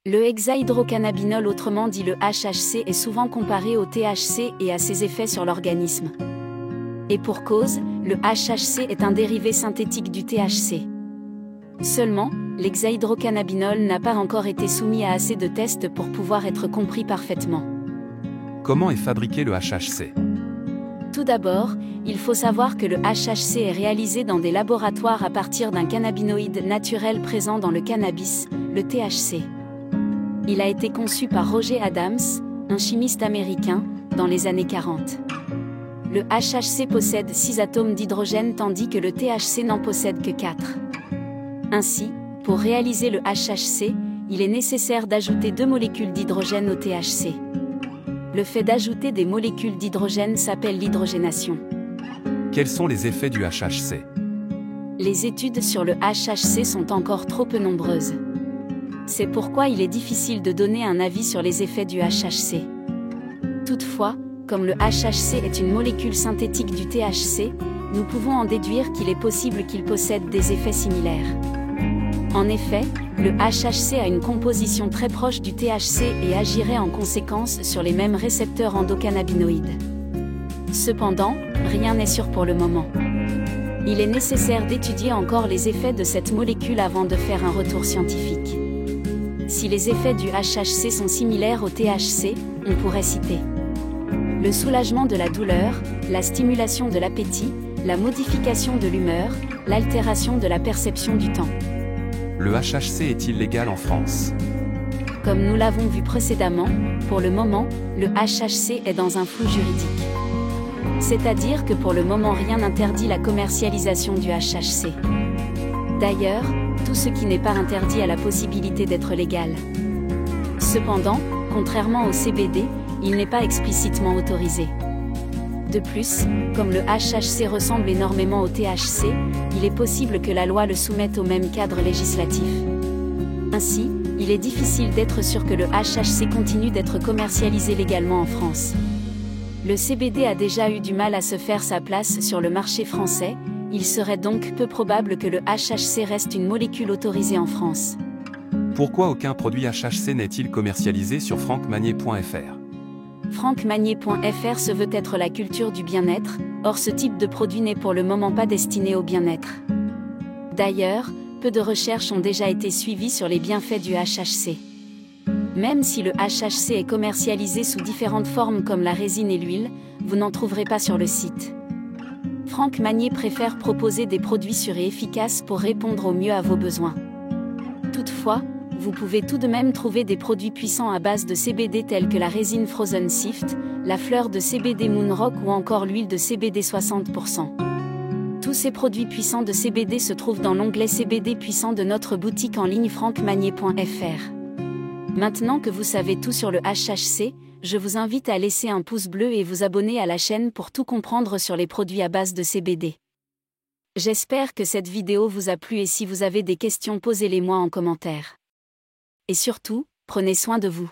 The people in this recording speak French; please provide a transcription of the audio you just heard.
Le hexahydrocannabinol, autrement dit le HHC, est souvent comparé au THC et à ses effets sur l'organisme. Et pour cause, le HHC est un dérivé synthétique du THC. Seulement, l'hexahydrocannabinol n'a pas encore été soumis à assez de tests pour pouvoir être compris parfaitement. Comment est fabriqué le HHC ? Tout d'abord, il faut savoir que le HHC est réalisé dans des laboratoires à partir d'un cannabinoïde naturel présent dans le cannabis, le THC. Il a été conçu par Roger Adams, un chimiste américain, dans les années 40. Le HHC possède 6 atomes d'hydrogène tandis que le THC n'en possède que 4. Ainsi, pour réaliser le HHC, il est nécessaire d'ajouter 2 molécules d'hydrogène au THC. Le fait d'ajouter des molécules d'hydrogène s'appelle l'hydrogénation. Quels sont les effets du HHC ? Les études sur le HHC sont encore trop peu nombreuses. C'est pourquoi il est difficile de donner un avis sur les effets du HHC. Toutefois, comme le HHC est une molécule synthétique du THC, nous pouvons en déduire qu'il est possible qu'il possède des effets similaires. En effet, le HHC a une composition très proche du THC et agirait en conséquence sur les mêmes récepteurs endocannabinoïdes. Cependant, rien n'est sûr pour le moment. Il est nécessaire d'étudier encore les effets de cette molécule avant de faire un retour scientifique. Si les effets du HHC sont similaires au THC, on pourrait citer le soulagement de la douleur, la stimulation de l'appétit, la modification de l'humeur, l'altération de la perception du temps. Le HHC est-il légal en France ? Comme nous l'avons vu précédemment, pour le moment, le HHC est dans un flou juridique. C'est-à-dire que pour le moment rien n'interdit la commercialisation du HHC. D'ailleurs, tout ce qui n'est pas interdit a la possibilité d'être légal. Cependant, contrairement au CBD, il n'est pas explicitement autorisé. De plus, comme le HHC ressemble énormément au THC, il est possible que la loi le soumette au même cadre législatif. Ainsi, il est difficile d'être sûr que le HHC continue d'être commercialisé légalement en France. Le CBD a déjà eu du mal à se faire sa place sur le marché français, il serait donc peu probable que le HHC reste une molécule autorisée en France. Pourquoi aucun produit HHC n'est-il commercialisé sur francmagnier.fr ? francmagnier.fr se veut être la culture du bien-être, or ce type de produit n'est pour le moment pas destiné au bien-être. D'ailleurs, peu de recherches ont déjà été suivies sur les bienfaits du HHC. Même si le HHC est commercialisé sous différentes formes comme la résine et l'huile, vous n'en trouverez pas sur le site. Franck Magnier préfère proposer des produits sûrs et efficaces pour répondre au mieux à vos besoins. Toutefois, vous pouvez tout de même trouver des produits puissants à base de CBD tels que la résine Frozen Sift, la fleur de CBD Moonrock ou encore l'huile de CBD 60%. Tous ces produits puissants de CBD se trouvent dans l'onglet CBD puissant de notre boutique en ligne francmagnier.fr. Maintenant que vous savez tout sur le HHC, je vous invite à laisser un pouce bleu et vous abonner à la chaîne pour tout comprendre sur les produits à base de CBD. J'espère que cette vidéo vous a plu et si vous avez des questions, posez-les-moi en commentaire. Et surtout, prenez soin de vous.